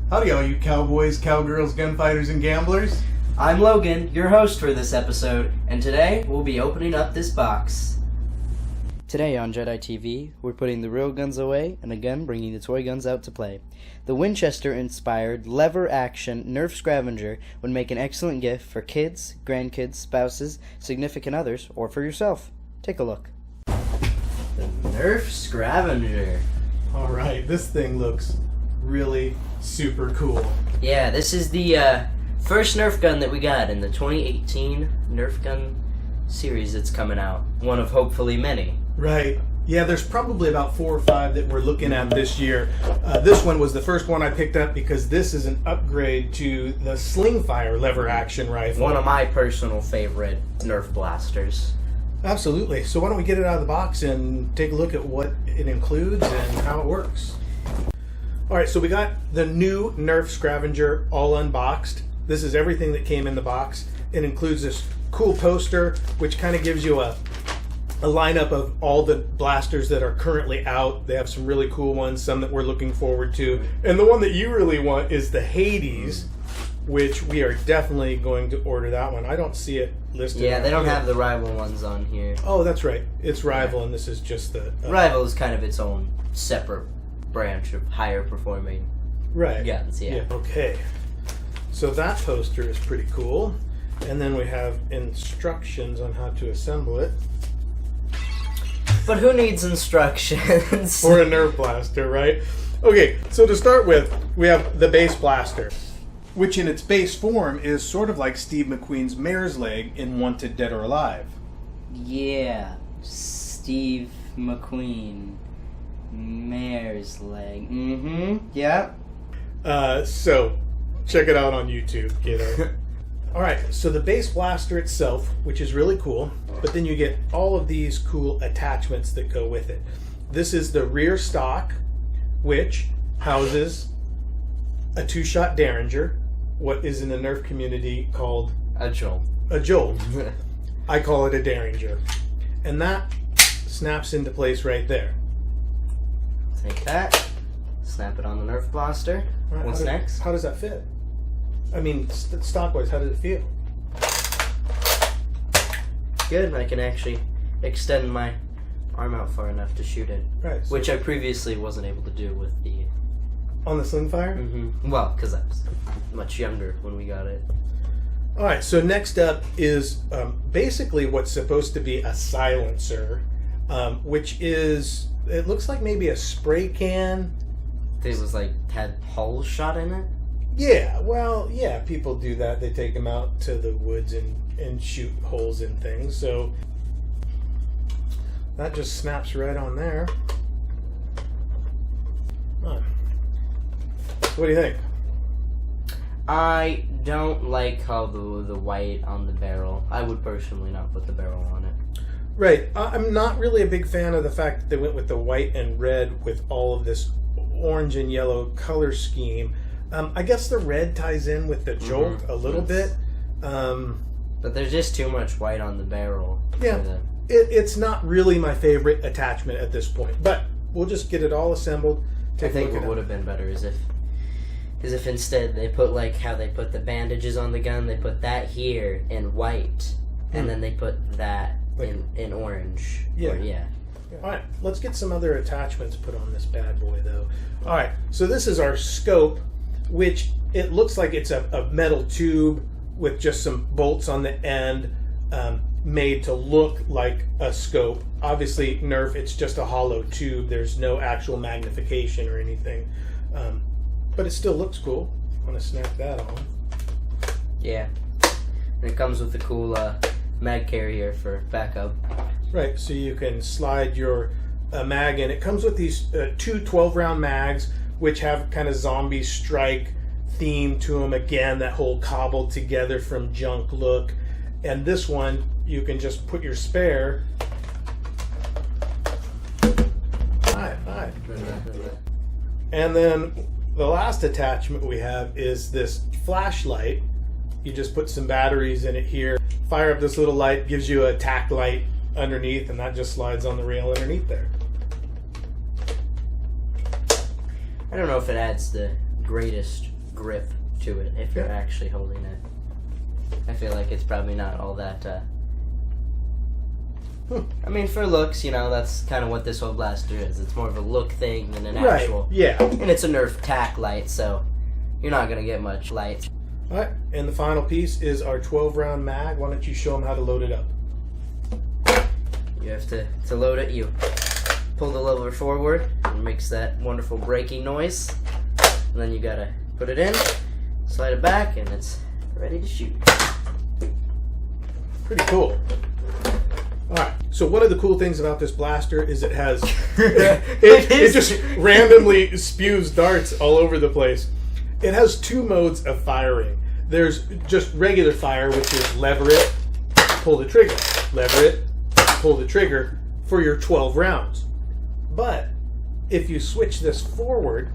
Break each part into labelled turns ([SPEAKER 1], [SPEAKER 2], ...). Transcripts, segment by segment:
[SPEAKER 1] Howdy all you cowboys, cowgirls, gunfighters, and gamblers.
[SPEAKER 2] I'm Logan, your host for this episode, and today we'll be opening up this box. Today on Jed I TV, we're putting the real guns away and again bringing the toy guns out to play. The Winchester-inspired lever-action NERF Scravenger would make an excellent gift for kids, grandkids, spouses, significant others, or for yourself. Take a look. The NERF Scravenger.
[SPEAKER 1] Alright, this thing looks really super cool.
[SPEAKER 2] Yeah, this is the first NERF gun that we got in the 2018 NERF gun series that's coming out. One of hopefully many.
[SPEAKER 1] Right. Yeah, there's probably about 4 or 5 that we're looking at this year. This one was the first one I picked up because this is an upgrade to the Slingfire lever action rifle.
[SPEAKER 2] One of my personal favorite NERF blasters.
[SPEAKER 1] Absolutely. So why don't we get it out of the box and take a look at what it includes and how it works. Alright, so we got the new NERF Scravenger all unboxed. This is everything that came in the box. It includes this cool poster, which kind of gives you a lineup of all the blasters that are currently out. They have some really cool ones, some that we're looking forward to. And the one that you really want is the Hades, which we are definitely going to order that one. I don't see it listed.
[SPEAKER 2] Yeah, they don't have the Rival ones on here.
[SPEAKER 1] Oh, that's right. It's Rival, and this is just the...
[SPEAKER 2] Rival is kind of its own separate branch of higher performing guns, yeah.
[SPEAKER 1] Okay. So that poster is pretty cool. And then we have instructions on how to assemble it.
[SPEAKER 2] But who needs instructions?
[SPEAKER 1] For a NERF blaster, right? Okay, so to start with, we have the base blaster, which in its base form is sort of like Steve McQueen's Mare's leg in Wanted Dead or Alive.
[SPEAKER 2] Yeah, Steve McQueen, Mare's leg. Yeah.
[SPEAKER 1] So, check it out on YouTube, kiddo. Alright, so the base blaster itself, which is really cool, but then you get all of these cool attachments that go with it. This is the rear stock, which houses a 2-shot Derringer, what is in the NERF community called
[SPEAKER 2] a Jolt.
[SPEAKER 1] A Jolt. I call it a Derringer. And that snaps into place right there.
[SPEAKER 2] Take that, snap it on the NERF blaster.
[SPEAKER 1] Right,
[SPEAKER 2] What's next?
[SPEAKER 1] How does that fit? I mean, stock-wise, how does it feel?
[SPEAKER 2] Good, I can actually extend my arm out far enough to shoot it.
[SPEAKER 1] Right. So
[SPEAKER 2] which I previously wasn't able to do with the...
[SPEAKER 1] On the Slingfire?
[SPEAKER 2] Mm-hmm. Well, because I was much younger when we got it.
[SPEAKER 1] Alright, so next up is basically what's supposed to be a silencer, which is, it looks like maybe a spray can.
[SPEAKER 2] It was like, had holes shot in it?
[SPEAKER 1] Yeah, well, yeah, people do that. They take them out to the woods and shoot holes in things. So that just snaps right on there. Huh. What do you think?
[SPEAKER 2] I don't like how the white on the barrel. I would personally not put the barrel on it.
[SPEAKER 1] Right. I'm not really a big fan of the fact that they went with the white and red with all of this orange and yellow color scheme. I guess the red ties in with the Jolt a little bit.
[SPEAKER 2] But there's just too much white on the barrel.
[SPEAKER 1] Yeah, it's not really my favorite attachment at this point. But we'll just get it all assembled.
[SPEAKER 2] I think what would have been better is if instead they put like how they put the bandages on the gun, they put that here in white, and then they put that in orange.
[SPEAKER 1] Yeah.
[SPEAKER 2] Yeah.
[SPEAKER 1] Alright, let's get some other attachments put on this bad boy though. Alright, so this is our scope, which it looks like it's a metal tube with just some bolts on the end made to look like a scope. Obviously, NERF, it's just a hollow tube. There's no actual magnification or anything. But it still looks cool. I'm going to snap that on.
[SPEAKER 2] Yeah. And it comes with the cool mag carrier for backup.
[SPEAKER 1] Right, so you can slide your mag in. It comes with these 2 12-round mags, which have kind of Zombie-Strike theme to them. Again, that whole cobbled together from junk look. And this one, you can just put your spare. Hi. And then the last attachment we have is this flashlight. You just put some batteries in it here, fire up this little light, gives you a tack light underneath, and that just slides on the rail underneath there.
[SPEAKER 2] I don't know if it adds the greatest grip to it if you're actually holding it. I feel like it's probably not all that. I mean, for looks, you know, that's kind of what this whole blaster is. It's more of a look thing than an actual.
[SPEAKER 1] Yeah.
[SPEAKER 2] And it's a Nerf tack light, so you're not gonna get much light.
[SPEAKER 1] All right, and the final piece is our 12-round mag. Why don't you show them how to load it up?
[SPEAKER 2] You have to load it. You pull the lever forward, and it makes that wonderful braking noise. And then you gotta put it in, slide it back, and it's ready to shoot.
[SPEAKER 1] Pretty cool. All right. So one of the cool things about this blaster is it has it just randomly spews darts all over the place. It has 2 modes of firing. There's just regular fire, which is lever it, pull the trigger, lever it, pull the trigger for your 12 rounds. But if you switch this forward,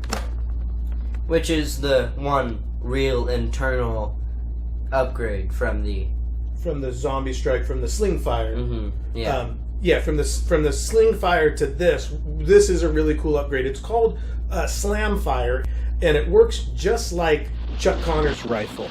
[SPEAKER 2] which is the one real internal upgrade from the
[SPEAKER 1] Zombie-Strike, from the sling fire.
[SPEAKER 2] Yeah.
[SPEAKER 1] From the sling fire to this is a really cool upgrade. It's called slam fire, and it works just like Chuck Connor's rifle.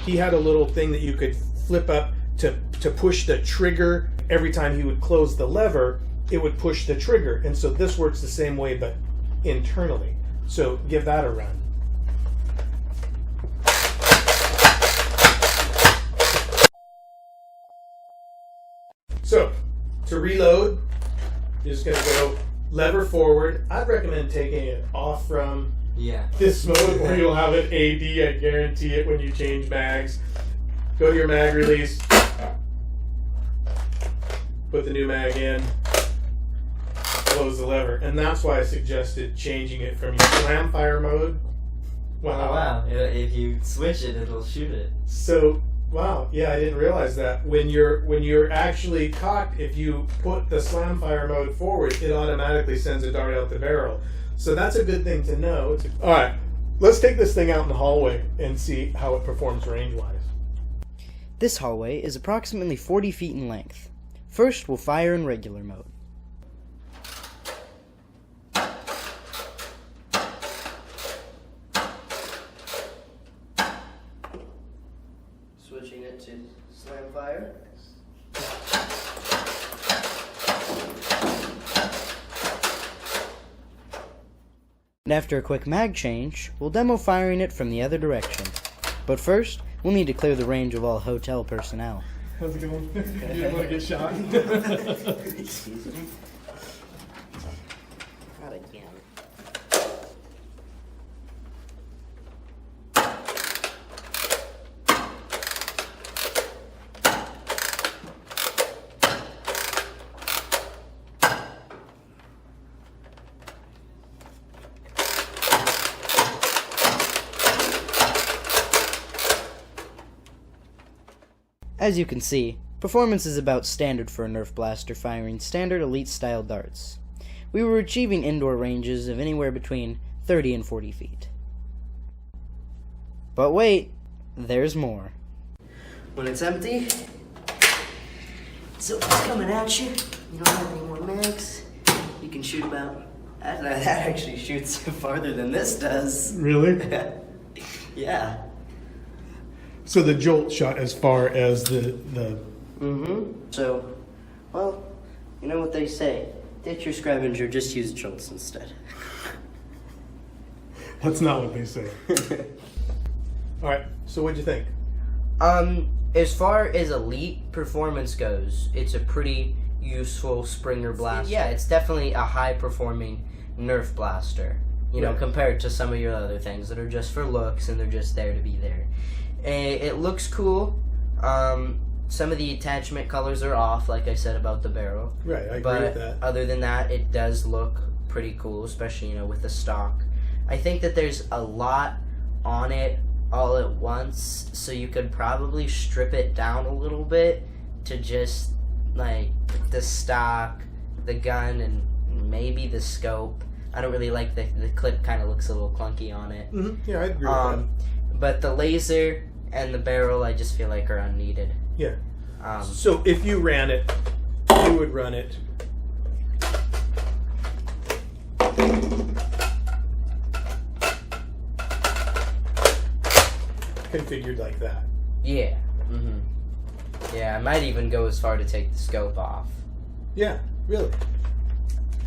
[SPEAKER 1] He had a little thing that you could flip up to push the trigger. Every time he would close the lever, it would push the trigger. And so this works the same way, but internally. So give that a run. So, to reload, you're just going to go lever forward. I'd recommend taking it off from this mode, or you'll have an AD, I guarantee it, when you change mags. Go to your mag release, put the new mag in, close the lever. And that's why I suggested changing it from your slam fire mode.
[SPEAKER 2] Wow. Oh, wow. If you switch it, it'll shoot it.
[SPEAKER 1] So, wow, yeah, I didn't realize that. When you're actually cocked, if you put the slam fire mode forward, it automatically sends a dart out the barrel. So that's a good thing to know. All right, let's take this thing out in the hallway and see how it performs range-wise.
[SPEAKER 2] This hallway is approximately 40 feet in length. First, we'll fire in regular mode. Switching it to slam fire. And after a quick mag change, we'll demo firing it from the other direction. But first, we'll need to clear the range of all hotel personnel.
[SPEAKER 1] How's it going? You didn't want to get shot?
[SPEAKER 2] Excuse me. Not again. As you can see, performance is about standard for a NERF blaster firing standard elite-style darts. We were achieving indoor ranges of anywhere between 30 and 40 feet. But wait, there's more. When it's empty, so it's coming at you. You don't have any more mags. You can shoot about... That actually shoots farther than this does.
[SPEAKER 1] Really?
[SPEAKER 2] Yeah.
[SPEAKER 1] So the jolt shot as far as the...
[SPEAKER 2] So, well, you know what they say. Ditch your Scravenger, just use jolts instead.
[SPEAKER 1] That's not what they say. Alright, so what'd you think?
[SPEAKER 2] As far as elite performance goes, it's a pretty useful Springer blaster. Yeah, it's definitely a high-performing NERF blaster. You know, compared to some of your other things that are just for looks and they're just there to be there. It looks cool. Some of the attachment colors are off, like I said about the barrel.
[SPEAKER 1] Right, I agree with that.
[SPEAKER 2] Other than that, it does look pretty cool, especially, you know, with the stock. I think that there's a lot on it all at once, so you could probably strip it down a little bit to just, like, the stock, the gun, and maybe the scope. I don't really like the clip, kind of looks a little clunky on it.
[SPEAKER 1] Yeah, I agree with that.
[SPEAKER 2] But the laser and the barrel, I just feel like are unneeded.
[SPEAKER 1] Yeah. So if you ran it, you would run it. configured like that.
[SPEAKER 2] Yeah. Mm-hmm. Yeah, I might even go as far to take the scope off.
[SPEAKER 1] Yeah, really.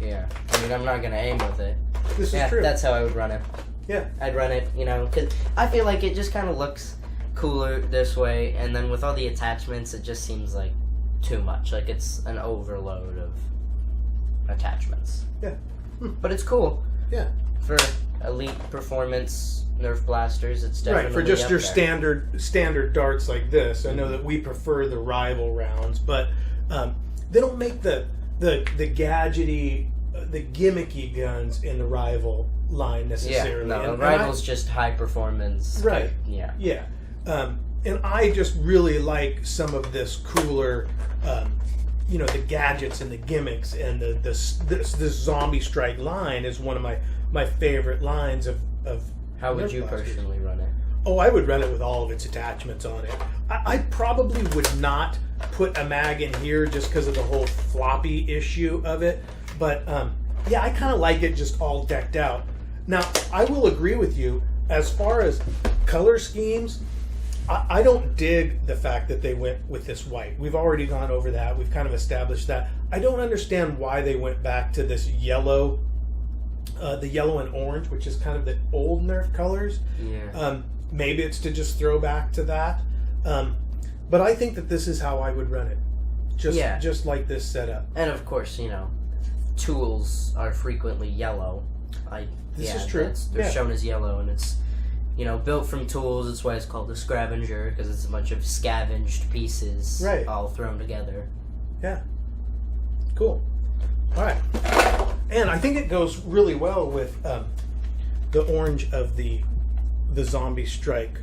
[SPEAKER 2] Yeah. I mean, I'm not going to aim with it.
[SPEAKER 1] This is true.
[SPEAKER 2] That's how I would run it.
[SPEAKER 1] Yeah.
[SPEAKER 2] I'd run it, you know, because I feel like it just kind of looks cooler this way, and then with all the attachments, it just seems like too much. Like it's an overload of attachments.
[SPEAKER 1] Yeah.
[SPEAKER 2] But it's cool.
[SPEAKER 1] Yeah.
[SPEAKER 2] For elite performance NERF blasters, it's definitely
[SPEAKER 1] right. For just
[SPEAKER 2] up
[SPEAKER 1] your
[SPEAKER 2] there.
[SPEAKER 1] standard darts like this. I know that we prefer the rival rounds, but they don't make the gadgety, the gimmicky guns in the rival line necessarily.
[SPEAKER 2] Yeah, no, the rival's just high performance.
[SPEAKER 1] Right.
[SPEAKER 2] Yeah.
[SPEAKER 1] Yeah. And I just really like some of this cooler, you know, the gadgets and the gimmicks, and this Zombie-Strike line is one of my favorite lines of
[SPEAKER 2] How would
[SPEAKER 1] Nerf
[SPEAKER 2] you
[SPEAKER 1] blasters.
[SPEAKER 2] personally run it?
[SPEAKER 1] Oh, I would run it with all of its attachments on it. I probably would not put a mag in here just because of the whole floppy issue of it. But yeah, I kind of like it just all decked out. Now, I will agree with you as far as color schemes. I don't dig the fact that they went with this white. We've already gone over that. We've kind of established that. I don't understand why they went back to this yellow, the yellow and orange, which is kind of the old Nerf colors.
[SPEAKER 2] Yeah.
[SPEAKER 1] Maybe it's to just throw back to that. But I think that this is how I would run it. Just like this setup.
[SPEAKER 2] And of course, you know, tools are frequently yellow.
[SPEAKER 1] This is true.
[SPEAKER 2] They're shown as yellow, and it's, you know, built from tools. That's why it's called a Scravenger, because it's a bunch of scavenged pieces all thrown together.
[SPEAKER 1] Yeah. Cool. All right. And I think it goes really well with the orange of the Zombie-Strike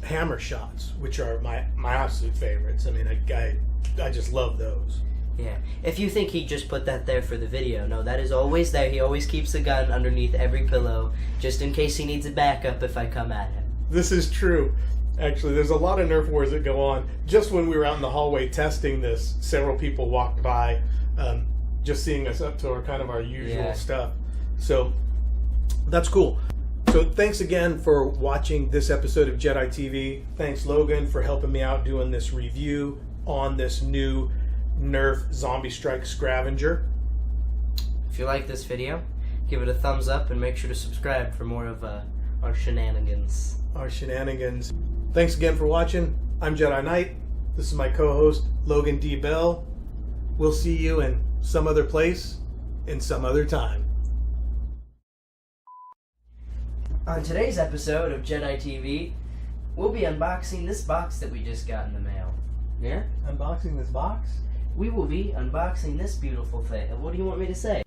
[SPEAKER 1] hammer shots, which are my absolute favorites. I mean, I just love those.
[SPEAKER 2] Yeah. If you think he just put that there for the video, no, that is always there. He always keeps a gun underneath every pillow, just in case he needs a backup if I come at him.
[SPEAKER 1] This is true. Actually, there's a lot of Nerf wars that go on. Just when we were out in the hallway testing this, several people walked by, just seeing us up to our usual stuff. So that's cool. So thanks again for watching this episode of Jedi TV. Thanks, Logan, for helping me out doing this review on this new NERF Zombie-Strike SCRAVENGER.
[SPEAKER 2] If you like this video, give it a thumbs up and make sure to subscribe for more of our shenanigans.
[SPEAKER 1] Thanks again for watching. I'm Jedi Knight. This is my co-host, Logan D. Bell. We'll see you in some other place, in some other time.
[SPEAKER 2] On today's episode of Jedi TV, we'll be unboxing this box that we just got in the mail. Yeah?
[SPEAKER 1] Unboxing this box?
[SPEAKER 2] We will be unboxing this beautiful thing. What do you want me to say?